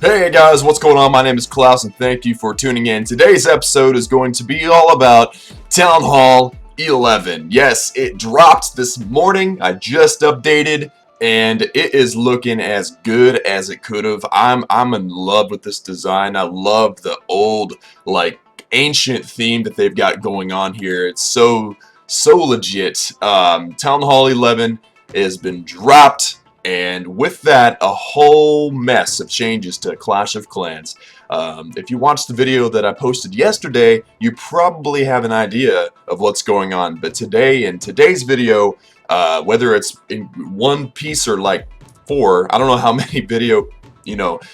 Hey guys, what's going on? My name is Klaus and thank you for tuning in. Today's episode is going to be all about Town Hall 11. Yes, it dropped this morning. I just updated and it is looking as good as it could have. I'm in love with this design. I love the old, like, ancient theme that they've got going on here. It's so legit. Town Hall 11 has been dropped. And with that, a whole mess of changes to Clash of Clans. If you watched the video that I posted yesterday, you probably have an idea of what's going on. But today, in today's video, whether it's in one piece or like four, I don't know how many video,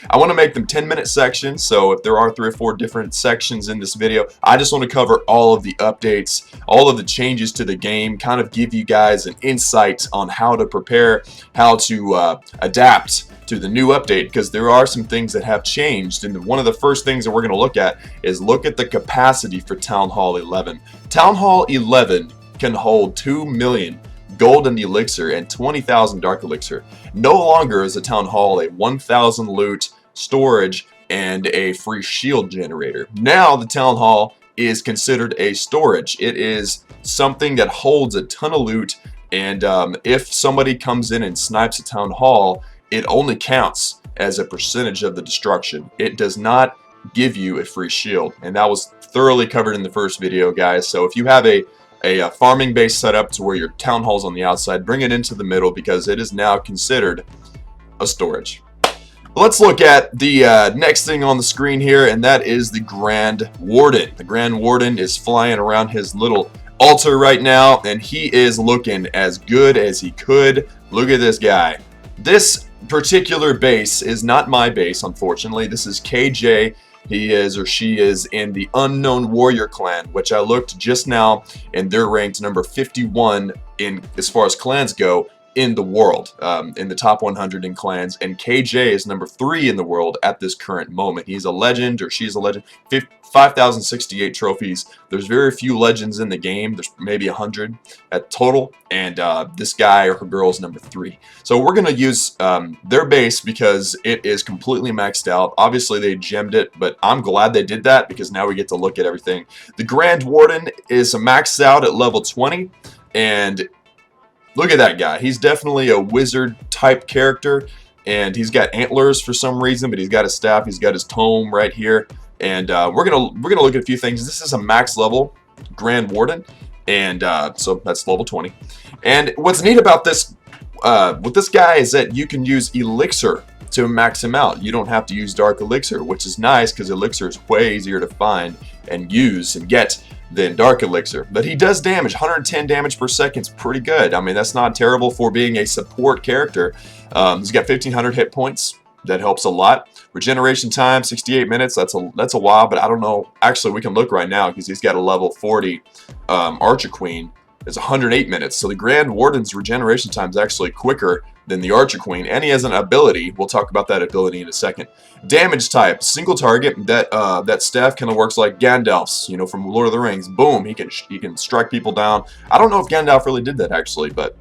I want to make them 10-minute sections. So if there are 3 or 4 different sections in this video, I just want to cover all of the updates, all of the changes to the game, kind of give you guys an insight on how to prepare, how to adapt to the new update, because there are some things that have changed. And one of the first things that we're going to look at is look at the capacity for Town Hall 11. Town Hall 11 can hold 2 million Golden Elixir and 20,000 Dark Elixir. No longer is a Town Hall a 1,000 loot, storage, and a free shield generator. Now the Town Hall is considered a storage. It is something that holds a ton of loot, and if somebody comes in and snipes a Town Hall, it only counts as a percentage of the destruction. It does not give you a free shield, and that was thoroughly covered in the first video, guys. So if you have a farming base set up to where your town hall's on the outside, bring it into the middle because it is now considered a storage. Let's look at the next thing on the screen here, and that is the Grand Warden. The Grand Warden is flying around his little altar right now, and he is looking as good as he could. Look at this guy. This particular base is not my base, unfortunately. This is KJ. He is or she is in the Unknown Warrior clan, which I looked just now, and they're ranked number 51 in as far as clans go in the world, in the top 100 in clans, and KJ is number 3 in the world at this current moment. He's a legend, or she's a legend. 5,068 trophies. There's very few legends in the game. There's maybe 100 at total, and this guy or her girl is number 3. So we're going to use their base because it is completely maxed out. Obviously they gemmed it, but I'm glad they did that because now we get to look at everything. The Grand Warden is maxed out at level 20, and look at that guy. He's definitely a wizard type character, and he's got antlers for some reason, but he's got his staff, he's got his tome right here. And we're gonna look at a few things. This is a max level Grand Warden, and so that's level 20. And what's neat about this with this guy is that you can use Elixir to max him out. You don't have to use Dark Elixir, which is nice because Elixir is way easier to find and use and get than Dark Elixir. But he does damage. 110 damage per second is pretty good. I mean, that's not terrible for being a support character. He's got 1,500 hit points. That helps a lot. Regeneration time, 68 minutes. That's a while, but I don't know. Actually, we can look right now because he's got a level 40 Archer Queen. It's 108 minutes. So the Grand Warden's regeneration time is actually quicker than the Archer Queen, and he has an ability. We'll talk about that ability in a second. Damage type, single target. That staff kind of works like Gandalf's, from Lord of the Rings. Boom, he can strike people down. I don't know if Gandalf really did that actually, but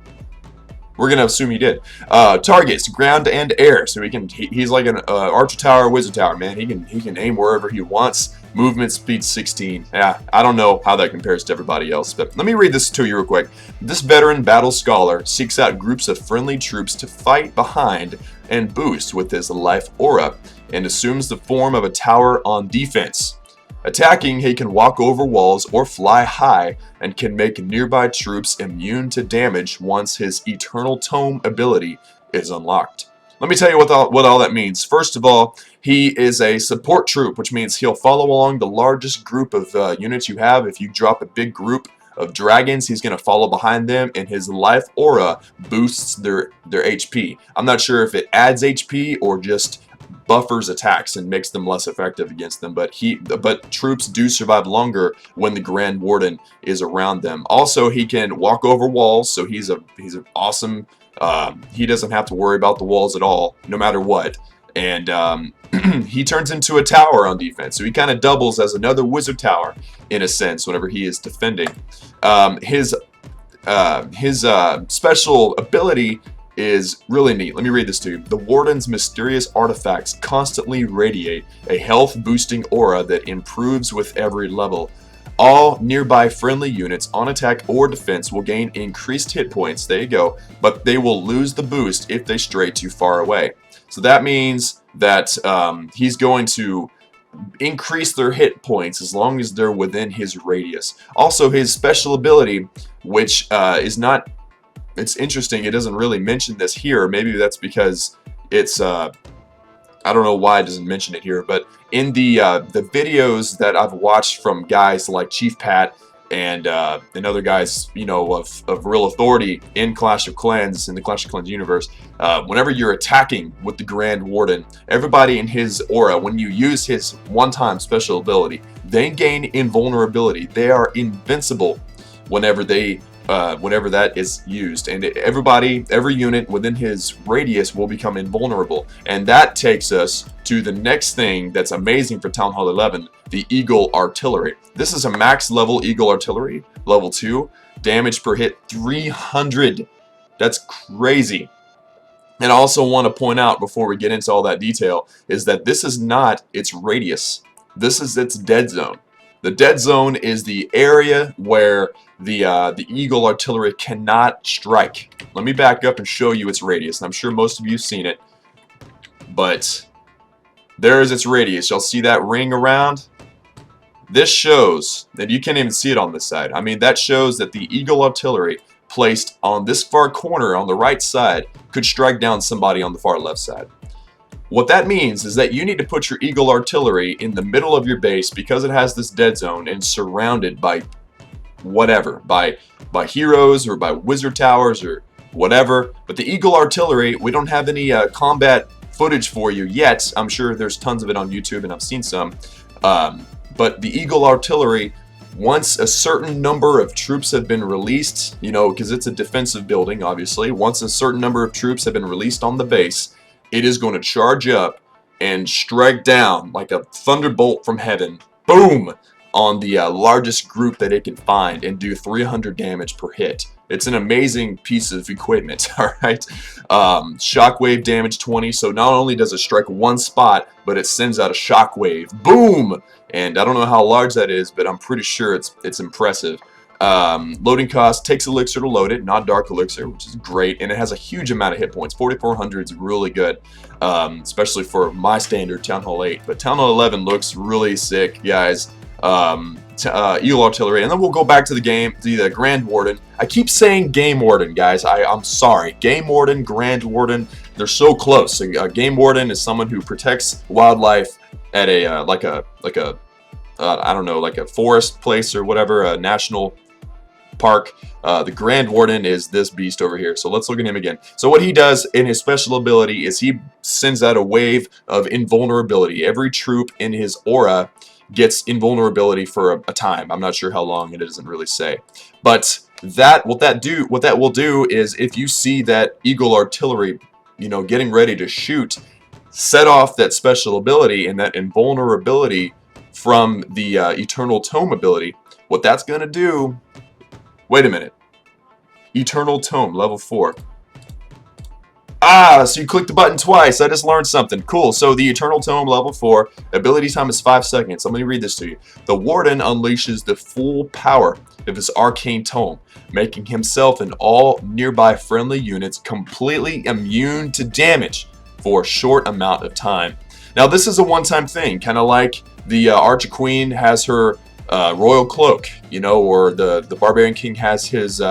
we're gonna assume he did. Targets, ground and air. So he's like an archer tower, wizard tower, man. He can aim wherever he wants. Movement speed 16. Yeah, I don't know how that compares to everybody else, but let me read this to you real quick. This veteran battle scholar seeks out groups of friendly troops to fight behind and boost with his life aura, and assumes the form of a tower on defense. Attacking, he can walk over walls or fly high, and can make nearby troops immune to damage once his Eternal Tome ability is unlocked. Let me tell you what all that means. First of all, he is a support troop, which means he'll follow along the largest group of units you have. If you drop a big group of dragons, he's going to follow behind them, and his life aura boosts their HP. I'm not sure if it adds HP or just buffers attacks and makes them less effective against them, but troops do survive longer when the Grand Warden is around them. Also, he can walk over walls, so he's an awesome. He doesn't have to worry about the walls at all, no matter what. And he turns into a tower on defense, so he kind of doubles as another wizard tower in a sense whenever he is defending. His special ability is really neat. Let me read this to you. The Warden's mysterious artifacts constantly radiate a health-boosting aura that improves with every level. All nearby friendly units on attack or defense will gain increased hit points, there you go, but they will lose the boost if they stray too far away. So that means that he's going to increase their hit points as long as they're within his radius. Also, his special ability, which is not, it's interesting, it doesn't really mention this here. Maybe that's because it's I don't know why it doesn't mention it here, but in the videos that I've watched from guys like Chief Pat and other guys, you know, of real authority in Clash of Clans, in the Clash of Clans universe, whenever you're attacking with the Grand Warden, everybody in his aura, when you use his one-time special ability, they gain invulnerability. They are invincible whenever that is used, and every unit within his radius will become invulnerable. And that takes us to the next thing that's amazing for Town Hall 11, the Eagle Artillery. This is a max level Eagle Artillery, level 2, damage per hit 300. That's crazy. And I also want to point out, before we get into all that detail, is that this is not its radius. This is its dead zone. The dead zone is the area where the Eagle Artillery cannot strike. Let me back up and show you its radius. I'm sure most of you have seen it, but there is its radius. Y'all see that ring around? This shows that you can't even see it on this side. I mean, that shows that the Eagle Artillery placed on this far corner on the right side could strike down somebody on the far left side. What that means is that you need to put your Eagle Artillery in the middle of your base because it has this dead zone and surrounded by whatever, by heroes or by wizard towers or whatever. But the Eagle Artillery, we don't have any combat footage for you yet. I'm sure there's tons of it on YouTube and I've seen some. But the Eagle Artillery, once a certain number of troops have been released, you know, because it's a defensive building, obviously, once a certain number of troops have been released on the base, it is going to charge up and strike down like a thunderbolt from heaven, boom, on the largest group that it can find and do 300 damage per hit. It's an amazing piece of equipment, alright? Shockwave damage 20, so not only does it strike one spot, but it sends out a shockwave, boom! And I don't know how large that is, but I'm pretty sure it's impressive. Loading cost, takes elixir to load it, not dark elixir, which is great, and it has a huge amount of hit points. 4,400 is really good, especially for my standard Town Hall 8. But Town Hall 11 looks really sick, guys. Eagle Artillery, and then we'll go back to the game, the Grand Warden. I keep saying Game Warden, guys. I'm sorry. Game Warden, Grand Warden, they're so close. A Game Warden is someone who protects wildlife at a like a I don't know, like a forest place or whatever, a national park. The Grand Warden is this beast over here. So let's look at him again. So what he does in his special ability is he sends out a wave of invulnerability. Every troop in his aura gets invulnerability for a time. I'm not sure how long, it doesn't really say. But what that will do is, if you see that Eagle Artillery, you know, getting ready to shoot, set off that special ability and that invulnerability from the Eternal Tome ability. What that's gonna do, wait a minute, Eternal Tome level 4. So you clicked the button twice. I just learned something. Cool. So the Eternal Tome level 4, ability time is 5 seconds. Let me read this to you. The Warden unleashes the full power of his arcane tome, making himself and all nearby friendly units completely immune to damage for a short amount of time. Now this is a one-time thing, kind of like the Archer Queen has her Royal Cloak, you know, or the Barbarian King has his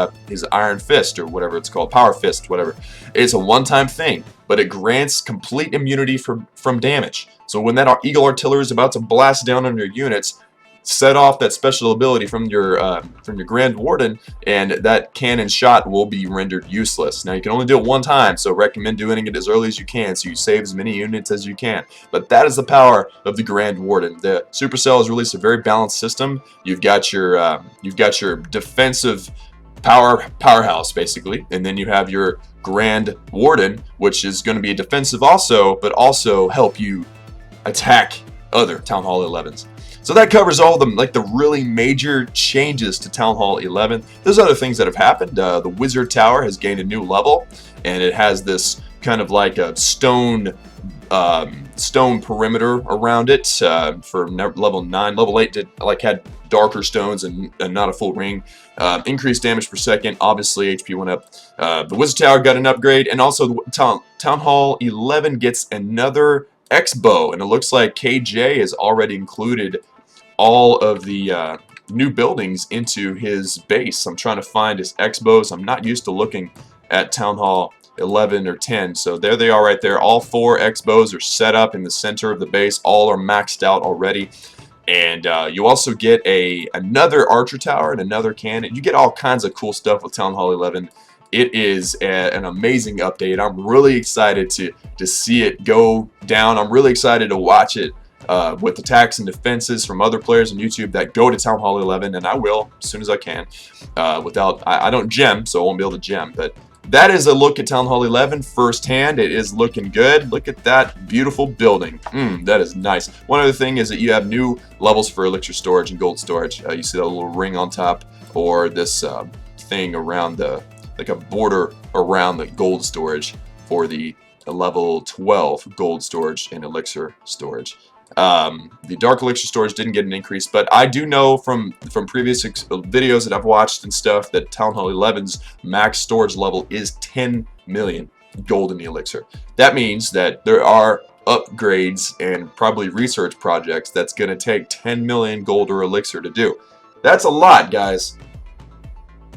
Iron Fist, or whatever it's called, Power Fist, whatever. It's a one-time thing, but it grants complete immunity from damage. So when that Eagle Artillery is about to blast down on your units, set off that special ability from your Grand Warden, and that cannon shot will be rendered useless. Now you can only do it one time, so recommend doing it as early as you can so you save as many units as you can. But that is the power of the Grand Warden. The Supercell has released a very balanced system. You've got your defensive powerhouse basically, and then you have your Grand Warden, which is going to be defensive also, but also help you attack other Town Hall 11s. So that covers all the really major changes to Town Hall 11. There's other things that have happened. The Wizard Tower has gained a new level, and it has this kind of like a stone perimeter around it for level 9. Level 8 had darker stones and not a full ring. Increased damage per second. Obviously, HP went up. The Wizard Tower got an upgrade, and also the Town Hall 11 gets another X-bow, and it looks like KJ has already included all of the new buildings into his base. I'm trying to find his X-bows. I'm not used to looking at Town Hall 11 or 10, so there they are right there. All 4 X-bows are set up in the center of the base. All are maxed out already. And you also get another archer tower and another cannon. You get all kinds of cool stuff with Town Hall 11. It is an amazing update. I'm really excited to see it go down. I'm really excited to watch it with attacks and defenses from other players on YouTube that go to Town Hall 11, and I will as soon as I can. I don't gem, so I won't be able to gem, but that is a look at Town Hall 11 firsthand. It is looking good. Look at that beautiful building. That is nice. One other thing is that you have new levels for elixir storage and gold storage. You see that little ring on top, or this thing around like a border around the gold storage for the level 12 gold storage and elixir storage. The dark elixir storage didn't get an increase, but I do know from previous videos that I've watched and stuff that Town Hall 11's max storage level is 10 million gold in the elixir. That means that there are upgrades and probably research projects that's going to take 10 million gold or elixir to do. That's a lot, guys.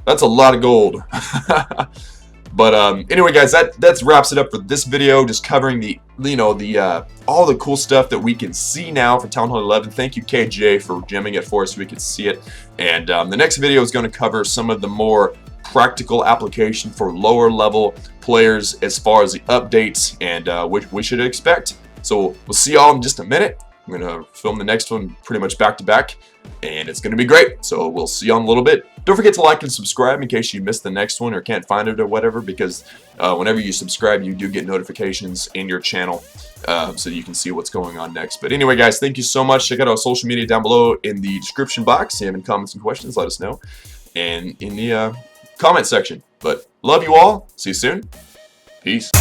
That's a lot of gold. But anyway, guys, that wraps it up for this video. Just covering all the cool stuff that we can see now for Town Hall 11. Thank you, KJ, for gemming it for us so we could see it. And the next video is going to cover some of the more practical application for lower level players as far as the updates and which we should expect. So we'll see y'all in just a minute. I'm going to film the next one pretty much back to back, and it's going to be great. So we'll see y'all in a little bit. Don't forget to like and subscribe in case you missed the next one or can't find it or whatever, because whenever you subscribe, you do get notifications in your channel so you can see what's going on next. But anyway, guys, thank you so much. Check out our social media down below in the description box. If you have any comments and questions, let us know. And in the comment section. But love you all. See you soon. Peace.